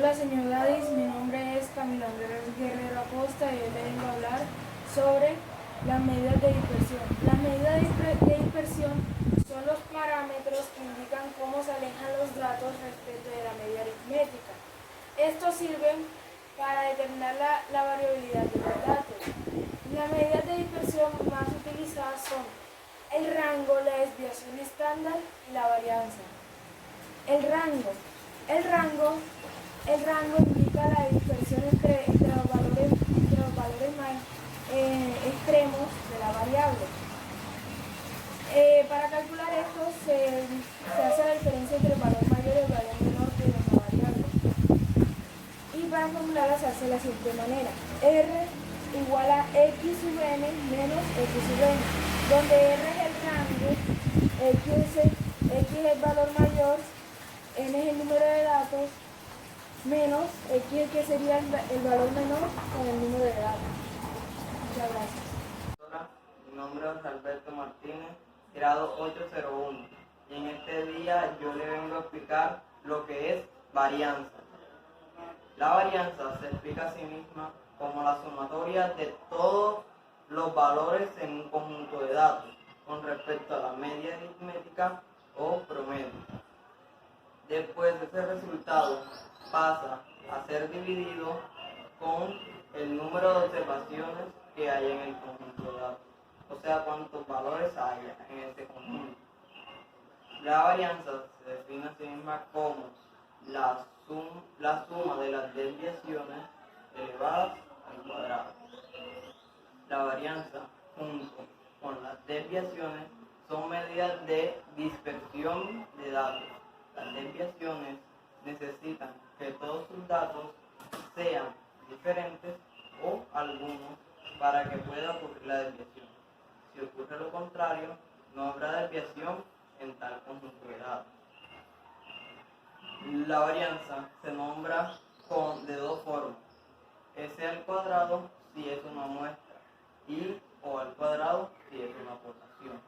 Hola señor Gadis, mi nombre es Camilo Andrés Guerrero Acosta y hoy le vengo a hablar sobre las medidas de dispersión. Las medidas de dispersión son los parámetros que indican cómo se alejan los datos respecto de la medida aritmética. Estos sirven para determinar la variabilidad de los datos. Las medidas de dispersión más utilizadas son el rango, la desviación estándar y la varianza. El rango. El rango indica la dispersión entre los valores más extremos de la variable. Para calcular esto se hace la diferencia entre el valor mayor y el valor menor de la variable. Y para formularla se hace de la siguiente manera. R igual a x sub n menos x sub n, donde R es el rango, x es el valor mayor, n es el número de datos, menos x que sería el valor menor con el número de datos. Muchas gracias. Hola, mi nombre es Alberto Martínez, grado 801, y en este día yo le vengo a explicar lo que es varianza. La varianza se explica a sí misma como la sumatoria de todos los valores en un conjunto de datos con respecto a la media aritmética o promedio. Después ese resultado pasa a ser dividido con el número de observaciones que hay en el conjunto de datos, o sea, cuántos valores hay en ese conjunto. La varianza se define a sí misma como la suma de las desviaciones elevadas al cuadrado. La varianza junto con las desviaciones son medidas de dispersión de datos. Las desviaciones necesitan que todos sus datos sean diferentes o algunos para que pueda ocurrir la desviación. Si ocurre lo contrario, no habrá desviación en tal conjunto de datos. La varianza se nombra de dos formas: S al cuadrado si es una muestra y O al cuadrado si es una población.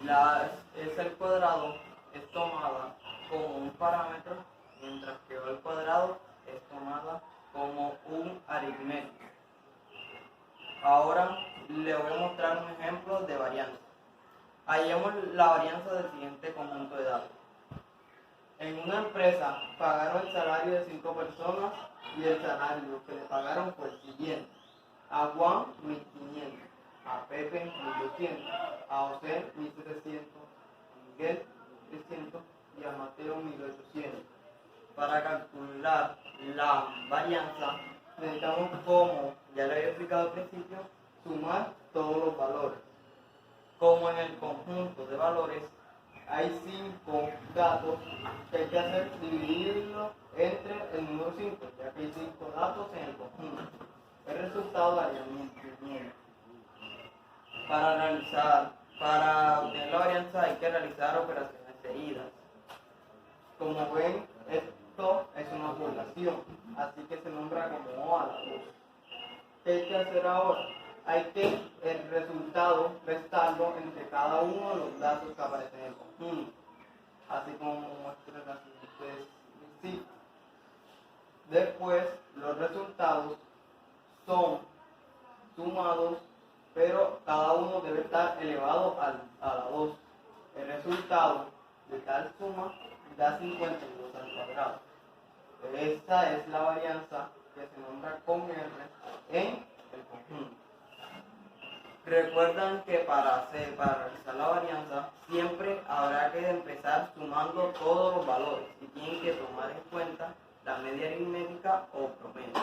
La S al cuadrado es tomada como un parámetro, mientras que O al cuadrado es tomada como un aritmético. Ahora le voy a mostrar un ejemplo de varianza. Hallemos la varianza del siguiente conjunto de datos. En una empresa pagaron el salario de 5 personas y el salario que le pagaron fue el siguiente: a Juan 1.500, a Pepe 1.200, a José 1.700, a Miguel 300 y a Mateo 1.800. Para calcular la varianza necesitamos, como ya le había explicado al principio, sumar todos los valores. Como en el conjunto de valores hay 5 datos, que hay que hacer dividirlo entre el número 5, ya que hay 5 datos en el conjunto. El resultado daría 1.500. Para obtener la varianza hay que realizar operaciones seguidas. Como ven, esto es una población, así que se nombra como O a la 2. ¿Qué hay que hacer ahora? Hay que el resultado restarlo entre cada uno de los datos que aparecen en el conjunto, así como muestra la siguiente cifra. Después, los resultados son sumados, pero cada uno debe estar elevado a la 2. El resultado de tal suma da 52 al cuadrado. Esta es la varianza que se nombra con R en el conjunto. Recuerdan que para realizar la varianza siempre habrá que empezar sumando todos los valores y tienen que tomar en cuenta la media aritmética o promedio.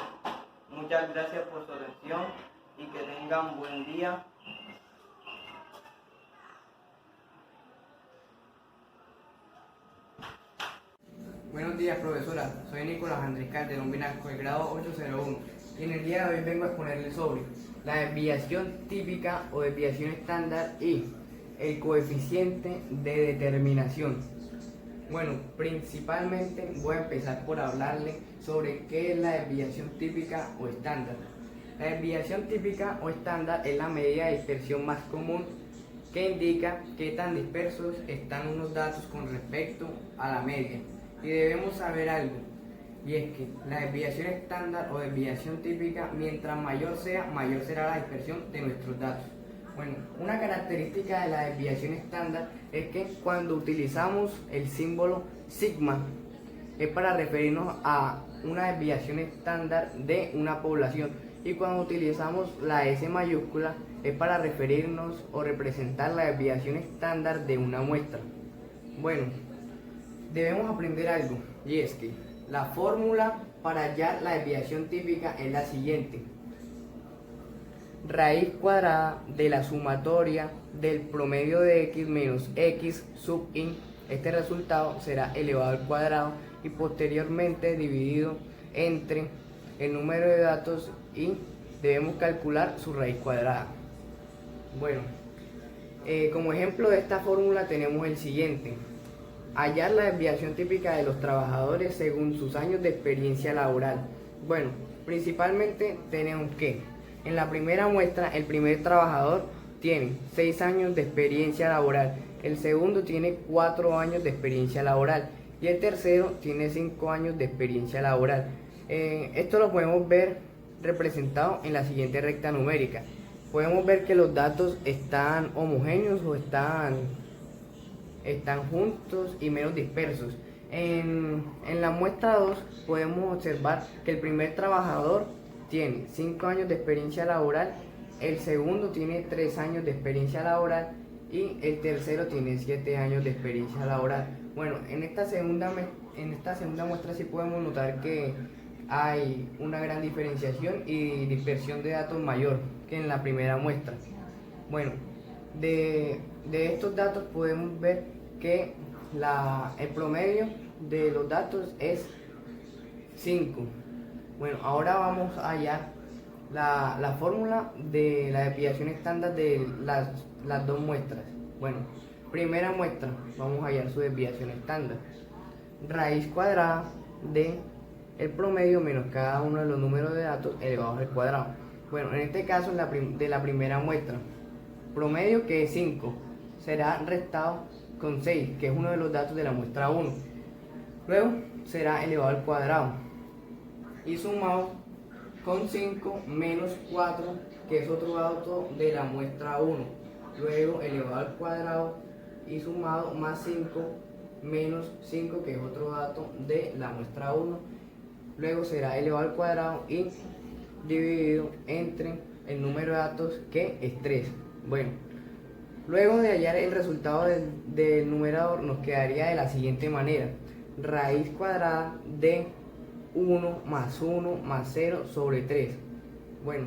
Muchas gracias por su atención y que tengan buen día. Buenos días, profesora. Soy Nicolás Andrés Calderón Vinasco, del grado 801, y en el día de hoy vengo a exponerles sobre la desviación típica o desviación estándar y el coeficiente de determinación. Bueno, principalmente voy a empezar por hablarle sobre qué es la desviación típica o estándar. La desviación típica o estándar es la medida de dispersión más común que indica qué tan dispersos están unos datos con respecto a la media. y debemos saber algo, y es que la desviación estándar o desviación típica, mientras mayor sea, mayor será la dispersión de nuestros datos. Bueno, una característica de la desviación estándar es que cuando utilizamos el símbolo sigma es para referirnos a una desviación estándar de una población, y cuando utilizamos la S mayúscula es para referirnos o representar la desviación estándar de una muestra. Bueno, debemos aprender algo, y es que la fórmula para hallar la desviación típica es la siguiente: raíz cuadrada de la sumatoria del promedio de x menos x sub i. Este resultado será elevado al cuadrado y posteriormente dividido entre el número de datos, y debemos calcular su raíz cuadrada. Bueno, como ejemplo de esta fórmula tenemos el siguiente: hallar la desviación típica de los trabajadores según sus años de experiencia laboral. Bueno, principalmente tenemos que en la primera muestra el primer trabajador tiene 6 años de experiencia laboral, el segundo tiene 4 años de experiencia laboral y el tercero tiene 5 años de experiencia laboral. Esto lo podemos ver representado en la siguiente recta numérica. Podemos ver que los datos están homogéneos o están juntos y menos dispersos. En la muestra 2 podemos observar que el primer trabajador tiene 5 años de experiencia laboral, el segundo tiene 3 años de experiencia laboral y el tercero tiene 7 años de experiencia laboral. Bueno, en esta segunda muestra sí podemos notar que hay una gran diferenciación y dispersión de datos mayor que en la primera muestra. Bueno, de estos datos podemos ver que el promedio de los datos es 5. Bueno, ahora vamos a hallar la fórmula de la desviación estándar de las dos muestras. Bueno, primera muestra, vamos a hallar su desviación estándar: raíz cuadrada de el promedio menos cada uno de los números de datos elevado al cuadrado. Bueno, en este caso de la primera muestra, promedio, que es 5, será restado con 6, que es uno de los datos de la muestra 1. Luego será elevado al cuadrado y sumado con 5 menos 4, que es otro dato de la muestra 1. Luego elevado al cuadrado y sumado más 5 menos 5, que es otro dato de la muestra 1. Luego será elevado al cuadrado y dividido entre el número de datos, que es 3. Bueno, luego de hallar el resultado del numerador nos quedaría de la siguiente manera: raíz cuadrada de 1 más 1 más 0 sobre 3. Bueno,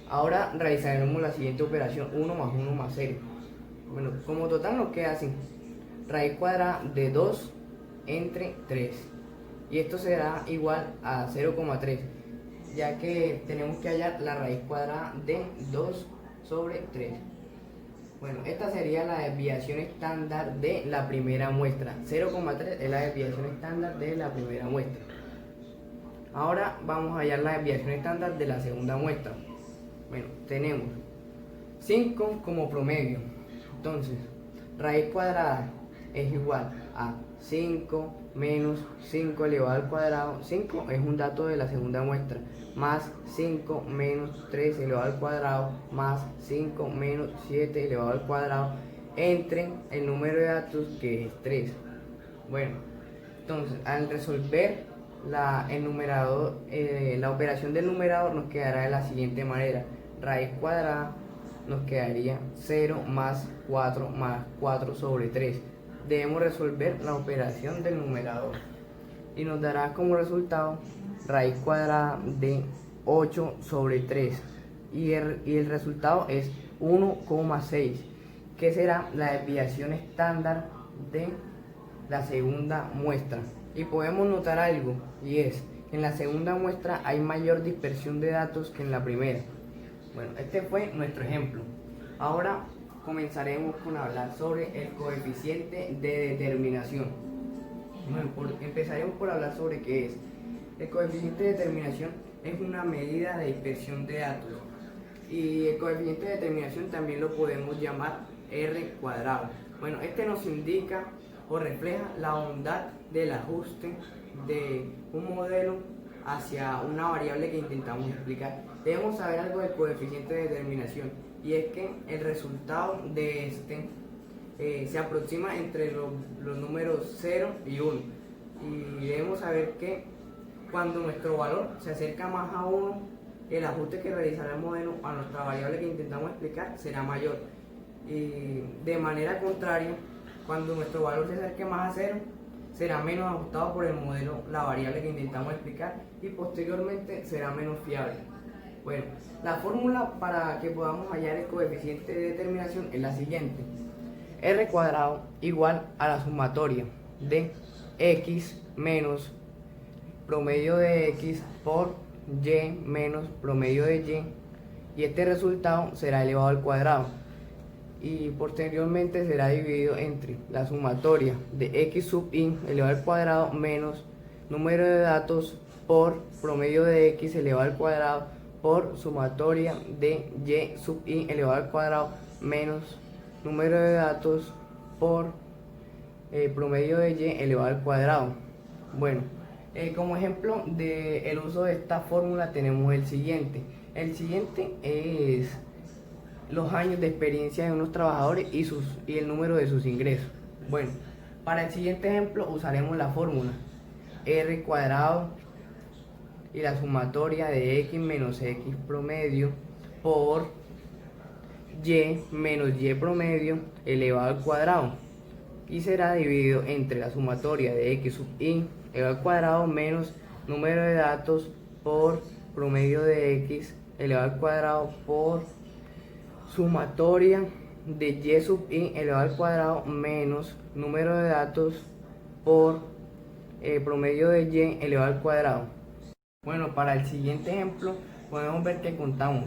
ahora realizaremos la siguiente operación: 1 más 1 más 0. Bueno, como total nos queda así: raíz cuadrada de 2 entre 3. Y esto será igual a 0,3, ya que tenemos que hallar la raíz cuadrada de 2 sobre 3. Bueno, esta sería la desviación estándar de la primera muestra. 0,3 es la desviación estándar de la primera muestra. Ahora vamos a hallar la desviación estándar de la segunda muestra. Bueno, tenemos 5 como promedio. Entonces, raíz cuadrada es igual a 5 menos 5 elevado al cuadrado. 5 es un dato de la segunda muestra, más 5 menos 3 elevado al cuadrado, más 5 menos 7 elevado al cuadrado, entre el número de datos, que es 3. Bueno, entonces al resolver el numerador, la operación del numerador nos quedará de la siguiente manera: raíz cuadrada nos quedaría 0 más 4 más 4 sobre 3. Debemos resolver la operación del numerador y nos dará como resultado raíz cuadrada de 8 sobre 3 y el resultado es 1,6, que será la desviación estándar de la segunda muestra. Y podemos notar algo, y es que en la segunda muestra hay mayor dispersión de datos que en la primera. Bueno, este fue nuestro ejemplo. Ahora comenzaremos con hablar sobre el coeficiente de determinación. Bueno, empezaremos por hablar sobre qué es. El coeficiente de determinación es una medida de dispersión de datos, y el coeficiente de determinación también lo podemos llamar R cuadrado. Bueno, este nos indica o refleja la bondad del ajuste de un modelo hacia una variable que intentamos explicar. Debemos saber algo del coeficiente de determinación, y es que el resultado de este se aproxima entre los números 0 y 1, y debemos saber que cuando nuestro valor se acerca más a 1, el ajuste que realizará el modelo a nuestra variable que intentamos explicar será mayor, y de manera contraria, cuando nuestro valor se acerque más a 0, será menos ajustado por el modelo la variable que intentamos explicar, y posteriormente será menos fiable. Bueno, la fórmula para que podamos hallar el coeficiente de determinación es la siguiente: r cuadrado igual a la sumatoria de x menos promedio de x por y menos promedio de y este resultado será elevado al cuadrado, y posteriormente será dividido entre la sumatoria de x sub i elevado al cuadrado menos número de datos por promedio de x elevado al cuadrado por sumatoria de y sub i elevado al cuadrado menos número de datos por promedio de y elevado al cuadrado. Bueno, como ejemplo del uso de esta fórmula tenemos el siguiente. El siguiente es los años de experiencia de unos trabajadores y el número de sus ingresos. Bueno, para el siguiente ejemplo usaremos la fórmula r cuadrado y la sumatoria de x menos x promedio por y menos y promedio elevado al cuadrado, y será dividido entre la sumatoria de x sub i elevado al cuadrado menos número de datos por promedio de x elevado al cuadrado por sumatoria de y sub i elevado al cuadrado menos número de datos por promedio de y elevado al cuadrado. Bueno, para el siguiente ejemplo podemos ver que contamos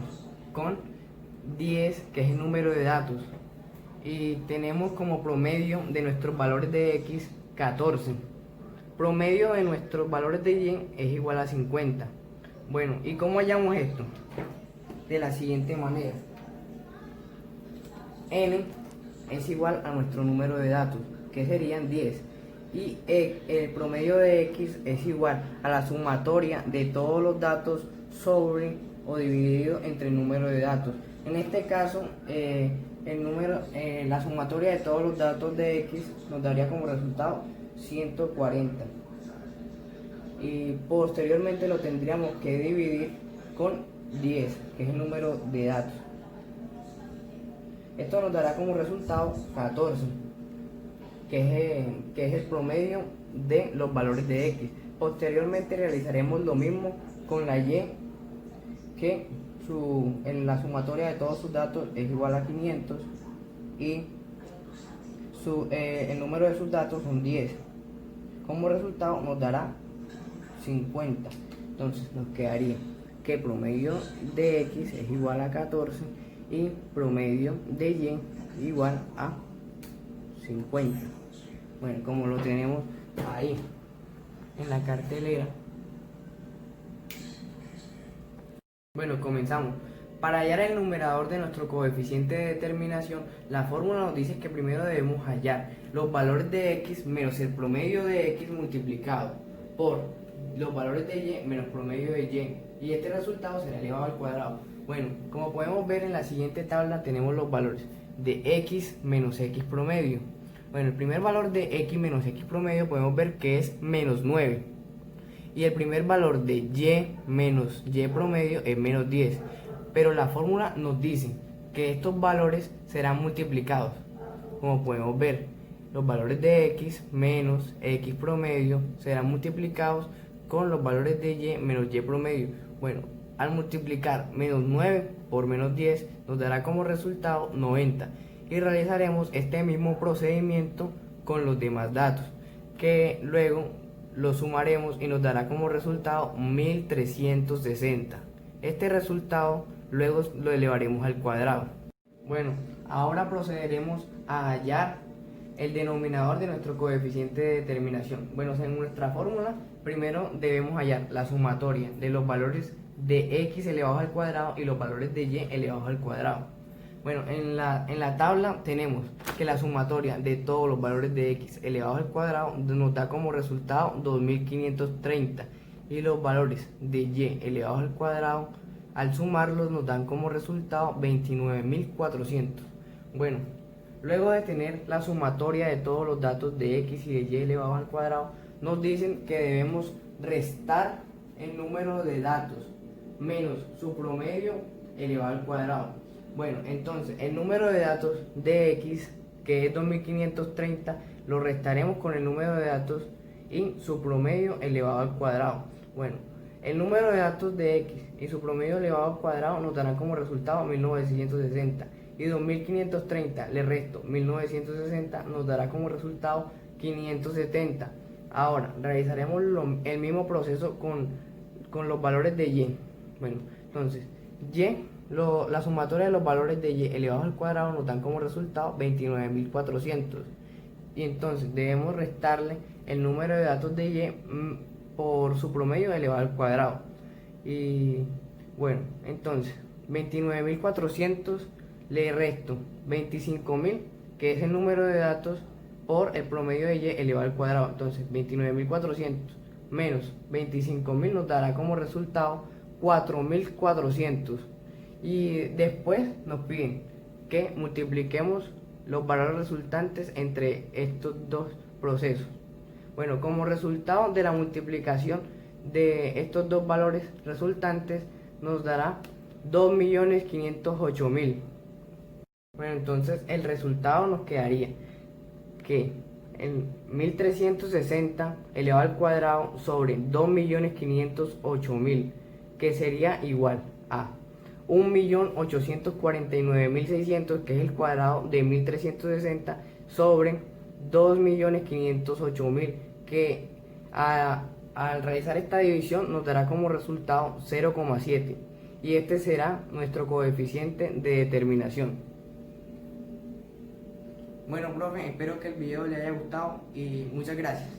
con 10, que es el número de datos, y tenemos como promedio de nuestros valores de x 14. Promedio de nuestros valores de y es igual a 50. Bueno, ¿y cómo hallamos esto? De la siguiente manera: n es igual a nuestro número de datos, que serían 10, y el promedio de x es igual a la sumatoria de todos los datos sobre o dividido entre el número de datos. En este caso, la sumatoria de todos los datos de x nos daría como resultado 140, y posteriormente lo tendríamos que dividir con 10, que es el número de datos. Esto nos dará como resultado 14, que es el promedio de los valores de x. Posteriormente realizaremos lo mismo con la y, que en la sumatoria de todos sus datos es igual a 500, y el número de sus datos son 10. Como resultado nos dará 50. Entonces nos quedaría que promedio de x es igual a 14 y promedio de y igual a 50. Bueno, como lo tenemos ahí en la cartelera. Bueno, comenzamos. Para hallar el numerador de nuestro coeficiente de determinación, la fórmula nos dice que primero debemos hallar los valores de x menos el promedio de x multiplicado por los valores de y menos promedio de y este resultado será elevado al cuadrado. Bueno, como podemos ver en la siguiente tabla tenemos los valores de x menos x promedio. Bueno, el primer valor de x menos x promedio podemos ver que es menos 9, y el primer valor de y menos y promedio es menos 10, pero la fórmula nos dice que estos valores serán multiplicados. Como podemos ver, los valores de x menos x promedio serán multiplicados con los valores de y menos y promedio. Bueno, al multiplicar menos 9 por menos 10 nos dará como resultado 90, y realizaremos este mismo procedimiento con los demás datos, que luego lo sumaremos y nos dará como resultado 1360. Este resultado luego lo elevaremos al cuadrado. Bueno, ahora procederemos a hallar el denominador de nuestro coeficiente de determinación. Bueno, en nuestra fórmula primero debemos hallar la sumatoria de los valores de x elevados al cuadrado y los valores de y elevados al cuadrado. Bueno, en la tabla tenemos que la sumatoria de todos los valores de x elevado al cuadrado nos da como resultado 2530 y los valores de y elevados al cuadrado al sumarlos nos dan como resultado 29400. Bueno, luego de tener la sumatoria de todos los datos de x y de y elevado al cuadrado, nos dicen que debemos restar el número de datos menos su promedio elevado al cuadrado. Bueno, entonces el número de datos de x, que es 2530, lo restaremos con el número de datos y su promedio elevado al cuadrado. Bueno, el número de datos de x y su promedio elevado al cuadrado nos darán como resultado 1960. Y 2530 le resto 1960 nos dará como resultado 570. Ahora realizaremos el mismo proceso con los valores de y. Bueno, entonces la sumatoria de los valores de y elevados al cuadrado nos dan como resultado 29400. Y entonces debemos restarle el número de datos de y por su promedio elevado al cuadrado. Y bueno, entonces 29400 le resto 25000, que es el número de datos, por el promedio de y elevado al cuadrado. Entonces 29400 menos 25000 nos dará como resultado 4400. Y después nos piden que multipliquemos los valores resultantes entre estos dos procesos. Bueno, como resultado de la multiplicación de estos dos valores resultantes nos dará 2.508.000. Bueno, entonces el resultado nos quedaría que en 1360 elevado al cuadrado sobre 2.508.000, que sería igual a 1.849.600, que es el cuadrado de 1360, sobre 2.508.000, que al realizar esta división nos dará como resultado 0,7, y este será nuestro coeficiente de determinación. Bueno, profe, espero que el video le haya gustado y muchas gracias.